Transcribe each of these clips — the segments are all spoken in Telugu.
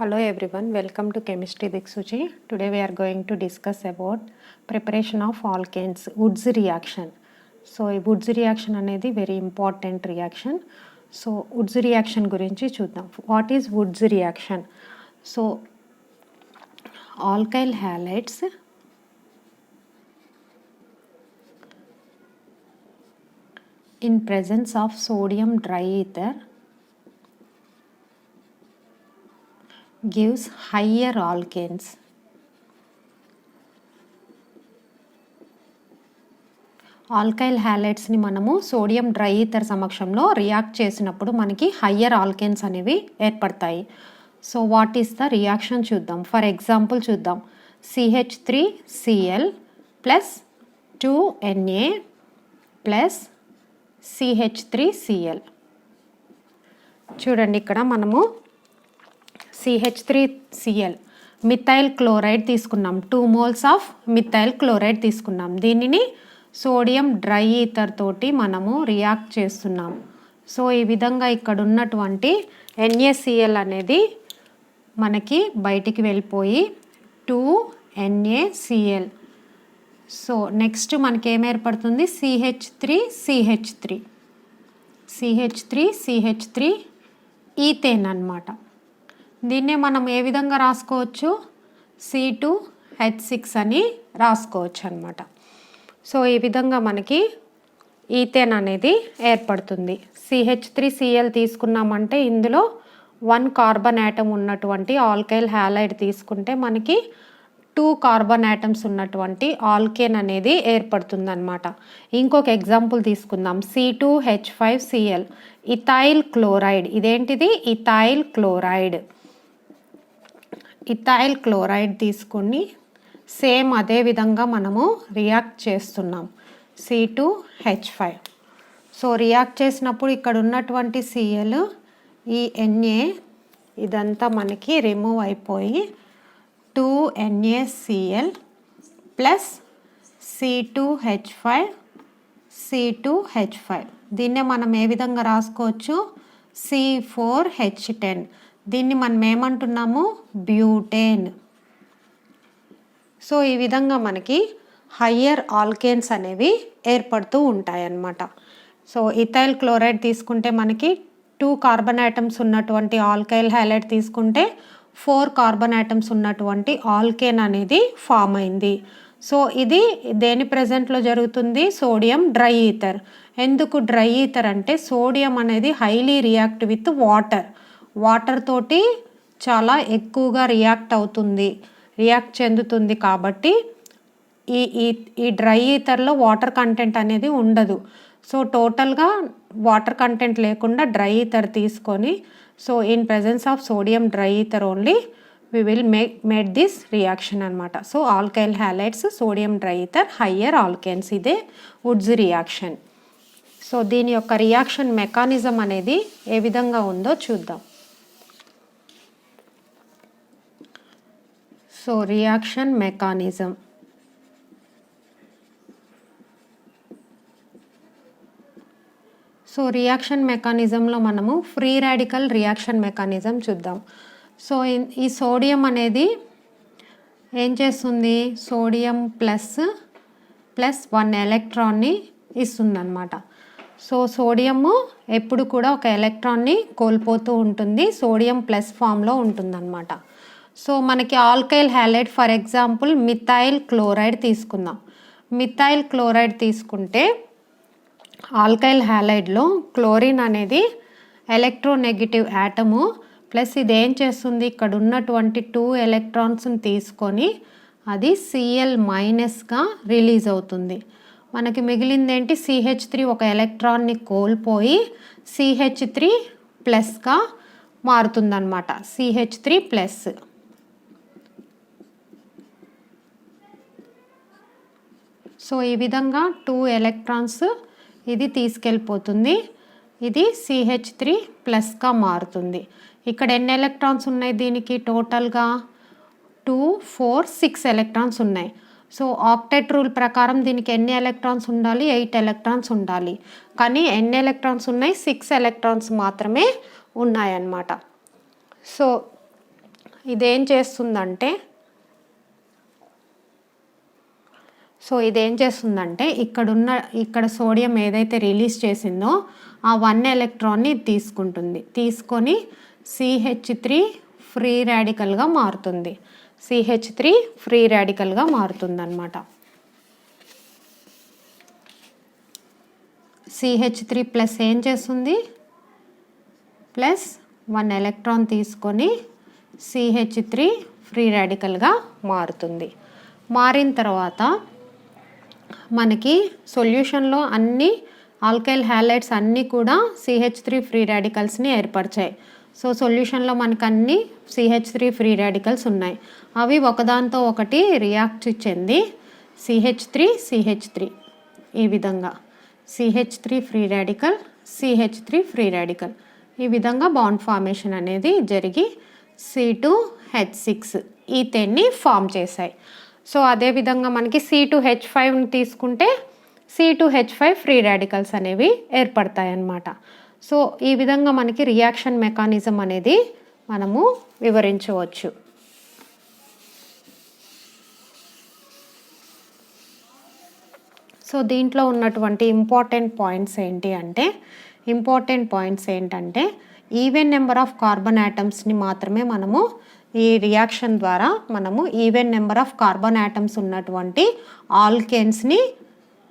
Hello everyone, welcome to Chemistry Diksuchi. Today we are going to discuss about preparation of alkanes, Woods reaction. So Woods reaction అనేది very important reaction. So Woods reaction గురించి చూద్దాం. What is Woods reaction? So alkyl halides in presence of sodium triether gives higher alkanes. Alkyl హ్యాలైడ్స్ని మనము సోడియం డ్రై ఈథర్ సమక్షంలో రియాక్ట్ చేసినప్పుడు మనకి హయ్యర్ ఆల్కేన్స్ అనేవి ఏర్పడతాయి. So what is the reaction చూద్దాం. ఫర్ ఎగ్జాంపుల్ చూద్దాం. CH3Cl plus 2Na plus CH3Cl. చూడండి, ఇక్కడ మనము CH3Cl మిథైల్ క్లోరైడ్ తీసుకున్నాం. 2 moles ఆఫ్ మిథైల్ క్లోరైడ్ తీసుకున్నాం. దీనిని సోడియం డ్రై ఈథర్ తోటి మనము రియాక్ట్ చేస్తున్నాం. సో ఈ విధంగా ఇక్కడ ఉన్నటువంటి NaCl అనేది మనకి బయటికి వెళ్ళిపోయి 2NaCl. సో నెక్స్ట్ మనకి ఏం ఏర్పడుతుంది? CH3 ఈథేన్ అన్నమాట. దీన్నే మనం ఏ విధంగా రాసుకోవచ్చు? C2H6 అని రాసుకోవచ్చు అన్నమాట. సో ఈ విధంగా మనకి ఈథేన్ అనేది ఏర్పడుతుంది. CH3Cl తీసుకున్నామంటే ఇందులో 1 కార్బన్ యాటమ్ ఉన్నటువంటి ఆల్కైల్ హ్యాలైడ్ తీసుకుంటే మనకి 2 కార్బన్ యాటమ్స్ ఉన్నటువంటి ఆల్కేన్ అనేది ఏర్పడుతుంది అన్నమాట. ఇంకొక ఎగ్జాంపుల్ తీసుకుందాం. C2H5Cl ethyl chloride. ఇదేంటిది? ఇథైల్ క్లోరైడ్ తీసుకొని సేమ్ అదే విధంగా మనము రియాక్ట్ చేస్తున్నాం. C2H5. సో రియాక్ట్ చేసినప్పుడు ఇక్కడ ఉన్నటువంటి Cl ఈ Na ఇదంతా మనకి రిమూవ్ అయిపోయి 2NaCl ప్లస్ C2H5. దీన్నే మనం ఏ విధంగా రాసుకోవచ్చు? C4H10. దీన్ని మనం ఏమంటున్నాము? బ్యూటేన్. సో ఈ విధంగా మనకి హయ్యర్ ఆల్కేన్స్ అనేవి ఏర్పడుతూ ఉంటాయన్నమాట. సో ఇథైల్ క్లోరైడ్ తీసుకుంటే మనకి 2 కార్బన్ యాటమ్స్ ఉన్నటువంటి ఆల్కైల్ హ్యాలైడ్ తీసుకుంటే 4 కార్బన్ యాటమ్స్ ఉన్నటువంటి ఆల్కేన్ అనేది ఫామ్ అయింది. సో ఇది దేని ప్రెజెంట్లో జరుగుతుంది? Sodium dry ether. ఎందుకు డ్రై ఈథర్ అంటే సోడియం అనేది హైలీ రియాక్ట్ విత్ వాటర్ తోటి చాలా ఎక్కువగా రియాక్ట్ చెందుతుంది. కాబట్టి ఈ డ్రై ఈథర్లో వాటర్ కంటెంట్ అనేది ఉండదు. సో టోటల్గా వాటర్ కంటెంట్ లేకుండా డ్రై ఈథర్ తీసుకొని, so in presence of sodium dry ether only we will make this reaction అన్నమాట. So alkyl halides, sodium dry ether, higher alkanes. ఇదే వుడ్స్ రియాక్షన్. సో దీని యొక్క రియాక్షన్ మెకానిజం అనేది ఏ విధంగా ఉందో చూద్దాం. So reaction mechanism. So reaction మెకానిజంలో మనము ఫ్రీ రాడికల్ రియాక్షన్ మెకానిజం చూద్దాం. సో ఈ సోడియం అనేది ఏం చేస్తుంది? సోడియం ప్లస్ 1 ఎలక్ట్రాన్ని ఇస్తుందన్నమాట. సో సోడియము ఎప్పుడు కూడా ఒక ఎలక్ట్రాన్ని కోల్పోతూ ఉంటుంది. సోడియం ప్లస్ ఫామ్లో ఉంటుందన్నమాట. సో మనకి alkyl halide, for example methyl chloride తీసుకుందాం. మిథైల్ క్లోరైడ్ తీసుకుంటే ఆల్కైల్ హ్యాలైడ్లో క్లోరిన్ అనేది ఎలక్ట్రోనెగటివ్ యాటము ప్లస్ ఇది ఏం చేస్తుంది? ఇక్కడ ఉన్నటువంటి 2 ఎలక్ట్రాన్స్ని తీసుకొని అది Cl మైనస్గా రిలీజ్ అవుతుంది. మనకి మిగిలింది ఏంటి? CH3 ఒక ఎలక్ట్రాన్ని కోల్పోయి CH3 ప్లస్గా మారుతుందన్నమాట. CH3 plus. సో ఈ విధంగా 2 ఎలక్ట్రాన్స్ ఇది తీసుకెళ్ళిపోతుంది. ఇది CH3 ప్లస్గా మారుతుంది. ఇక్కడ ఎన్ని ఎలక్ట్రాన్స్ ఉన్నాయి? దీనికి టోటల్గా 2, 4, 6 ఎలక్ట్రాన్స్ ఉన్నాయి. సో ఆక్టెట్ రూల్ ప్రకారం దీనికి ఎన్ని ఎలక్ట్రాన్స్ ఉండాలి? 8 ఎలక్ట్రాన్స్ ఉండాలి. కానీ ఎన్ని ఎలక్ట్రాన్స్ ఉన్నాయి? 6 ఎలక్ట్రాన్స్ మాత్రమే ఉన్నాయన్నమాట. సో ఇదేం చేస్తుందంటే ఇక్కడ సోడియం ఏదైతే రిలీజ్ చేసిందో ఆ 1 ఎలక్ట్రాన్ని తీసుకుంటుంది, తీసుకొని CH3 ఫ్రీ రాడికల్గా మారుతుంది. CH3 ఫ్రీ రాడికల్గా మారుతుంది అన్నమాట. CH3 ప్లస్ ఏం చేస్తుంది, ప్లస్ 1 ఎలక్ట్రాన్ తీసుకొని CH3 ఫ్రీ రాడికల్గా మారుతుంది. మారిన తర్వాత మనకి సొల్యూషన్లో అన్ని ఆల్కైల్ హ్యాలైడ్స్ అన్నీ కూడా CH3 ఫ్రీ రాడికల్స్ని ఏర్పరిచాయి. సో సొల్యూషన్లో మనకు అన్ని CH3 ఫ్రీ రాడికల్స్ ఉన్నాయి. అవి ఒకదాంతో ఒకటి రియాక్ట్ చెంది CH3 ఈ విధంగా CH3 free radical, CH3 free radical, ఈ విధంగా బాండ్ ఫార్మేషన్ అనేది జరిగి C2H6 ఈథేన్ని ఫామ్ చేశాయి. సో అదేవిధంగా మనకి C2H5ని తీసుకుంటే C2H5 ఫ్రీ రాడికల్స్ అనేవి ఏర్పడతాయి అన్నమాట. సో ఈ విధంగా మనకి రియాక్షన్ మెకానిజం అనేది మనము వివరించవచ్చు. సో దీంట్లో ఉన్నటువంటి ఇంపార్టెంట్ పాయింట్స్ ఏంటంటే ఈవెన్ నెంబర్ ఆఫ్ కార్బన్ యాటమ్స్ని మాత్రమే మనము ఈ రియాక్షన్ ద్వారా మనము even number of carbon atoms ఉన్నటువంటి ఆల్కేన్స్ని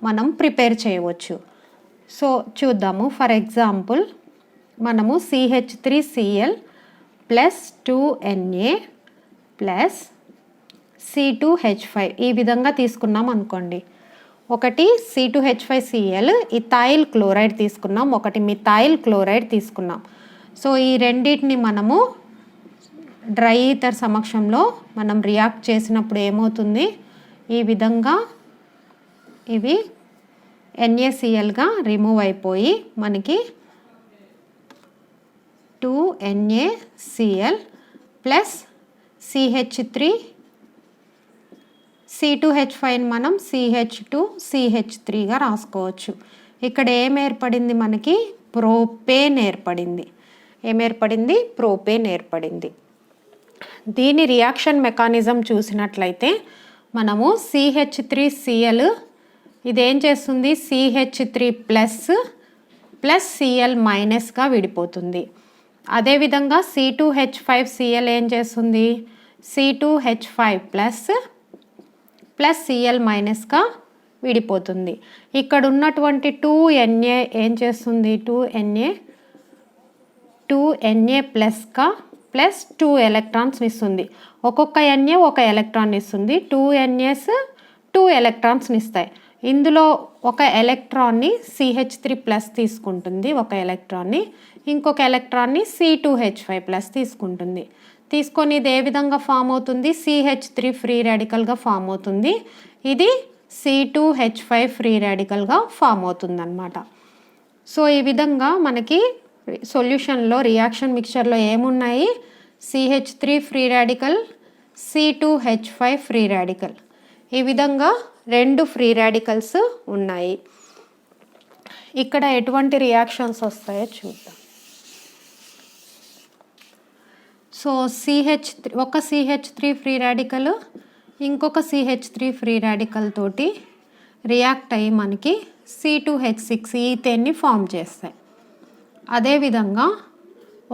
మనం ప్రిపేర్ చేయవచ్చు. సో చూద్దాము. ఫర్ ఎగ్జాంపుల్ మనము CH3Cl plus 2Na plus C2H5 ఈ విధంగా తీసుకున్నాం అనుకోండి. ఒకటి C2H5Cl ఇథైల్ క్లోరైడ్ తీసుకున్నాం, ఒకటి మిథైల్ క్లోరైడ్ తీసుకున్నాం. సో ఈ రెండింటిని మనము డ్రై ఈథర్ సమక్షంలో మనం రియాక్ట్ చేసినప్పుడు ఏమవుతుంది, ఈ విధంగా ఇవి NaClగా రిమూవ్ అయిపోయి మనకి 2NaCl ప్లస్ CH3 C2H5 మనం CH2CH3గా రాసుకోవచ్చు. ఇక్కడ ఏం ఏర్పడింది, మనకి ప్రోపేన్ ఏర్పడింది. ప్రోపేన్ ఏర్పడింది. దీని రియాక్షన్ మెకానిజం చూసినట్లయితే మనము CH3Cl ఇదేం చేస్తుంది, CH3 ప్లస్ Cl మైనస్గా విడిపోతుంది. అదేవిధంగా C2H5Cl ఏం చేస్తుంది, C2H5 ప్లస్ Cl మైనస్గా విడిపోతుంది. ఇక్కడ ఉన్నటువంటి 2Na ఏం చేస్తుంది, 2Na ప్లస్గా ప్లస్ 2 ఎలక్ట్రాన్స్ ఇస్తుంది. ఒక్కొక్క Na ఒక ఎలక్ట్రాన్ ఇస్తుంది. 2 Nas 2 ఎలక్ట్రాన్స్ని ఇస్తాయి. ఇందులో ఒక ఎలక్ట్రాన్ని CH3 ప్లస్ తీసుకుంటుంది, ఒక ఎలక్ట్రాన్ని, ఇంకొక ఎలక్ట్రాన్ని C2H5 ప్లస్ తీసుకుంటుంది. తీసుకొని ఇది ఏ విధంగా ఫామ్ అవుతుంది, CH3 ఫ్రీ రాడికల్గా ఫామ్ అవుతుంది. ఇది C2H5 ఫ్రీ రాడికల్గా ఫామ్ అవుతుంది అన్నమాట. సో ఈ విధంగా మనకి సొల్యూషన్లో రియాక్షన్ మిక్చర్లో ఏమున్నాయి, CH3 free radical, C2H5 free radical, ఈ విధంగా 2 ఫ్రీ రాడికల్స్ ఉన్నాయి. ఇక్కడ ఎటువంటి రియాక్షన్స్ వస్తాయో చూద్దాం. సో ఒక CH3 ఫ్రీ రాడికల్ ఇంకొక CH3 ఫ్రీ రాడికల్ తోటి రియాక్ట్ అయ్యి మనకి C2H6 ఈథేన్ని ఫామ్ చేస్తాయి. అదేవిధంగా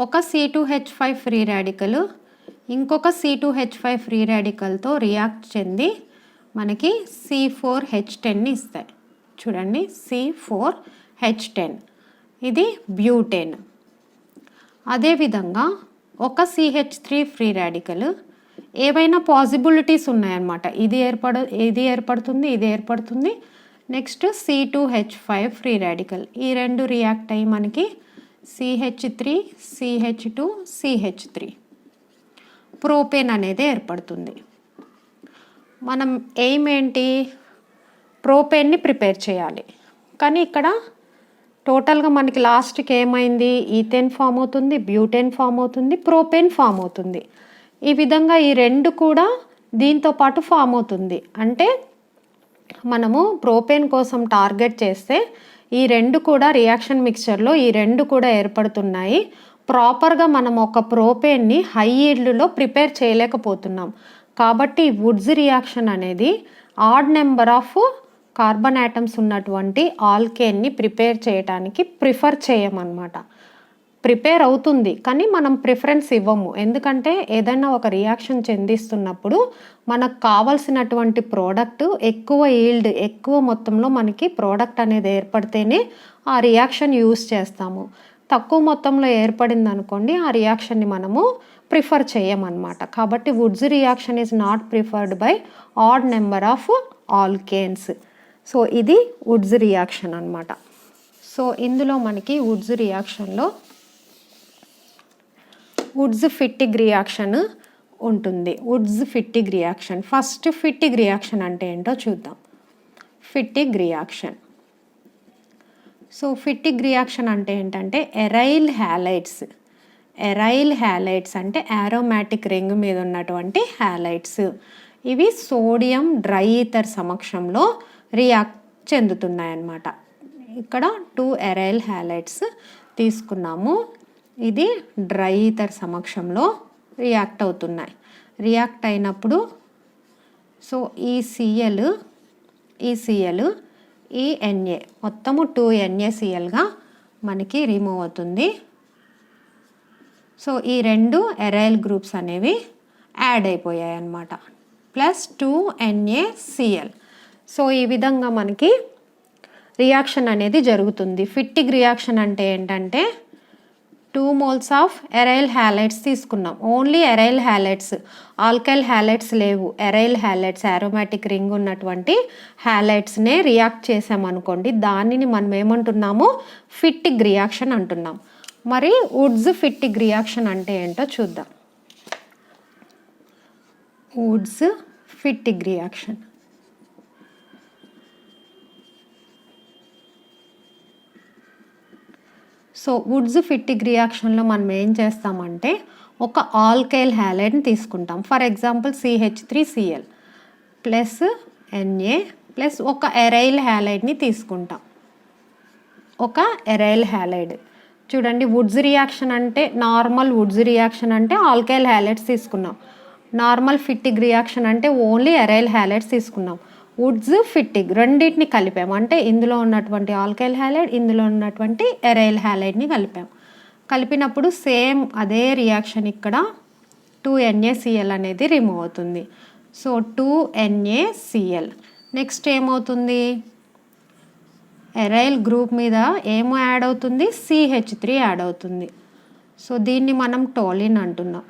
ఒక C2H5 ఫ్రీ రాడికల్ ఇంకొక C2H5 ఫ్రీ రాడికల్తో రియాక్ట్ చెంది మనకి C4H10ని ఇస్తాయి. చూడండి, C4H10 ఇది బ్యూటేన్. అదేవిధంగా ఒక CH3 ఫ్రీ రాడికల్ ఏవైనా పాసిబిలిటీస్ ఉన్నాయన్నమాట. ఇది ఏర్పడుతుంది. నెక్స్ట్ C2H5 ఫ్రీ రాడికల్, ఈ రెండు రియాక్ట్ అయ్యి మనకి CH3 CH2 CH3 ప్రోపేన్ అనేది ఏర్పడుతుంది. మనం ఎయిమ్ ఏంటి, ప్రోపేన్ని ప్రిపేర్ చేయాలి. కానీ ఇక్కడ టోటల్గా మనకి లాస్ట్కి ఏమైంది, ఈథేన్ ఫామ్ అవుతుంది, బ్యూటేన్ ఫామ్ అవుతుంది, ప్రోపేన్ ఫామ్ అవుతుంది. ఈ విధంగా ఈ రెండు కూడా దీంతో పాటు ఫామ్ అవుతుంది. అంటే మనము ప్రోపేన్ కోసం టార్గెట్ చేస్తే ఈ రెండు కూడా రియాక్షన్ మిక్చర్లో ఈ రెండు కూడా ఏర్పడుతున్నాయి. ప్రాపర్గా మనం ఒక ప్రోపేన్ని హై ఈల్డ్లో ప్రిపేర్ చేయలేకపోతున్నాం. కాబట్టి వుడ్స్ రియాక్షన్ అనేది odd number of carbon atoms ఉన్నటువంటి ఆల్కేన్ని ప్రిపేర్ చేయడానికి ప్రిఫర్ చేయమన్నమాట. ప్రిపేర్ అవుతుంది కానీ మనం ప్రిఫరెన్స్ ఇవ్వము. ఎందుకంటే ఏదైనా ఒక రియాక్షన్ చెందిస్తున్నప్పుడు మనకు కావాల్సినటువంటి ప్రోడక్ట్ ఎక్కువ ఈల్డ్, ఎక్కువ మొత్తంలో మనకి ప్రోడక్ట్ అనేది ఏర్పడితేనే ఆ రియాక్షన్ యూస్ చేస్తాము. తక్కువ మొత్తంలో ఏర్పడింది అనుకోండి, ఆ రియాక్షన్ని మనము ప్రిఫర్ చేయమన్నమాట. కాబట్టి Woods reaction is not preferred by odd number of alkanes. So ఇది వుడ్స్ రియాక్షన్ అన్నమాట. సో ఇందులో మనకి వుడ్స్ రియాక్షన్లో వుడ్స్ ఫిట్టిగ్ రియాక్షన్ ఉంటుంది. Woods Fittig reaction, first ఫిట్టిగ్ reaction అంటే ఏంటో చూద్దాం. ఫిట్టిగ్ రియాక్షన్. సో ఫిట్టిగ్ రియాక్షన్ అంటే ఏంటంటే ఎరైల్ హ్యాలైడ్స్. ఎరైల్ హ్యాలైడ్స్ అంటే ఆరోమాటిక్ రింగ్ మీద ఉన్నటువంటి హ్యాలైడ్స్. ఇవి సోడియం డ్రై ఈథర్ సమక్షంలో రియాక్ట్ చెందుతున్నాయన్నమాట. ఇక్కడ 2 ఎరైల్ హ్యాలైడ్స్ తీసుకున్నాము. ఇది డ్రై ఈథర్ సమక్షంలో రియాక్ట్ అవుతున్నాయి. రియాక్ట్ అయినప్పుడు సో ఈ సిఎల్ ఈ ఎన్ఏ మొత్తము 2 NaClగా మనకి రిమూవ్ అవుతుంది. సో ఈ 2 ఎరైల్ గ్రూప్స్ అనేవి యాడ్ అయిపోయాయి అన్నమాట. Plus 2 NaCl. సో ఈ విధంగా మనకి రియాక్షన్ అనేది జరుగుతుంది. ఫిట్టిగ్ రియాక్షన్ అంటే ఏంటంటే 2 moles ఆఫ్ ఎరైల్ హ్యాలైడ్స్ తీసుకున్నాం. Only aryl halides, alkyl halides లేవు. ఎరైల్ హ్యాలైడ్స్ ఆరోమాటిక్ రింగ్ ఉన్నటువంటి హ్యాలైడ్స్నే రియాక్ట్ చేసామనుకోండి, దానిని మనం ఏమంటున్నాము? ఫిట్టిగ్ రియాక్షన్ అంటున్నాం. మరి వుడ్స్ ఫిట్టిగ్ రియాక్షన్ అంటే ఏంటో చూద్దాం. Wurtz Fittig reaction. So Wurtz Fittig రియాక్షన్లో మనం ఏం చేస్తామంటే ఒక ఆల్కైల్ హ్యాలైడ్ని తీసుకుంటాం. For example CH3Cl plus Na plus ఒక ఎరైల్ హ్యాలైడ్ని తీసుకుంటాం. ఒక ఎరైల్ హ్యాలైడ్ చూడండి, వుడ్స్ రియాక్షన్ అంటే నార్మల్ వుడ్స్ రియాక్షన్ అంటే ఆల్కైల్ హ్యాలైడ్స్ తీసుకున్నాం. నార్మల్ ఫిట్టిగ్ రియాక్షన్ అంటే ఓన్లీ ఎరైల్ హ్యాలైడ్స్ తీసుకున్నాం. వుడ్స్ ఫిట్టిగ్ రెండింటిని కలిపాము. అంటే ఇందులో ఉన్నటువంటి ఆల్కైల్ హ్యాలైడ్, ఇందులో ఉన్నటువంటి ఎరైల్ హ్యాలైడ్ని కలిపాము. కలిపినప్పుడు సేమ్ అదే రియాక్షన్ ఇక్కడ 2 NaCl అనేది రిమూవ్ అవుతుంది. So 2 NaCl. నెక్స్ట్ ఏమవుతుంది? ఎరైల్ గ్రూప్ మీద ఏమో యాడ్ అవుతుంది? CH3 యాడ్ అవుతుంది. సో దీన్ని మనం టోలిన్ అంటున్నాం.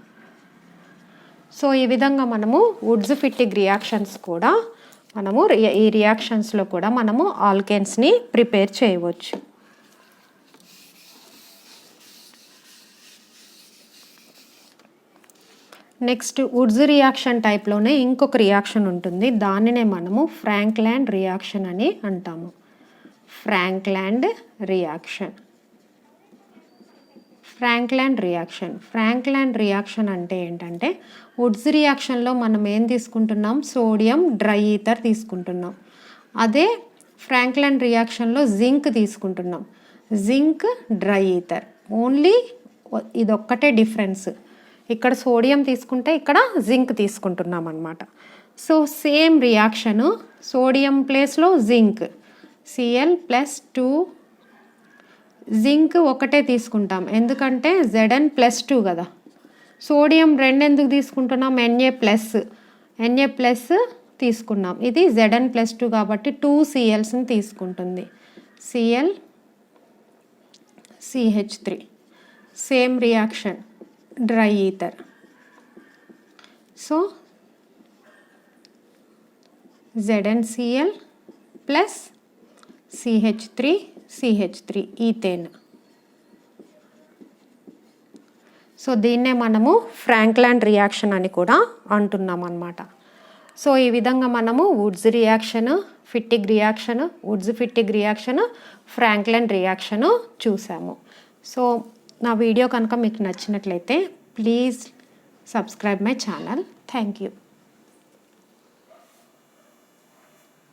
సో ఈ విధంగా మనము వుడ్స్ ఫిట్టిగ్ రియాక్షన్స్ కూడా మనము ఈ రియాక్షన్స్లో కూడా మనము ఆల్కేన్స్ని ప్రిపేర్ చేయవచ్చు. నెక్స్ట్ వుడ్స్ రియాక్షన్ టైప్లోనే ఇంకొక రియాక్షన్ ఉంటుంది. దానినే మనము ఫ్రాంక్లాండ్ రియాక్షన్ అని అంటాము. ఫ్రాంక్లాండ్ reaction. Frankland reaction. Frankland reaction అంటే ఏంటంటే వుడ్స్ రియాక్షన్లో మనం ఏం తీసుకుంటున్నాం? సోడియం డ్రై ఈథర్ తీసుకుంటున్నాం. అదే ఫ్రాంక్లాండ్ రియాక్షన్లో జింక్ తీసుకుంటున్నాం. Zinc dry ether. ఓన్లీ ఇదొక్కటే డిఫరెన్స్. ఇక్కడ సోడియం తీసుకుంటే ఇక్కడ జింక్ తీసుకుంటున్నాం అన్నమాట. సో సేమ్ రియాక్షను సోడియం ప్లేస్లో జింక్ Cl ప్లస్ 2 జింక్ ఒకటే తీసుకుంటాం ఎందుకంటే Zn+2 కదా. సోడియం 2 ఎందుకు తీసుకుంటున్నాం? Na ప్లస్ తీసుకున్నాం. ఇది Zn+2 కాబట్టి 2 Clsని తీసుకుంటుంది. Cl CH3. Same reaction dry ether. So ZnCl plus CH3 ethane. So దీన్నే మనము ఫ్రాంక్లాండ్ రియాక్షన్ అని కూడా అంటున్నాం అన్నమాట. సో ఈ విధంగా మనము Wurtz reaction, Fittig reaction, Wurtz Fittig reaction, Frankland reaction చూసాము. సో నా వీడియో కనుక మీకు నచ్చినట్లయితే please subscribe my channel. Thank you.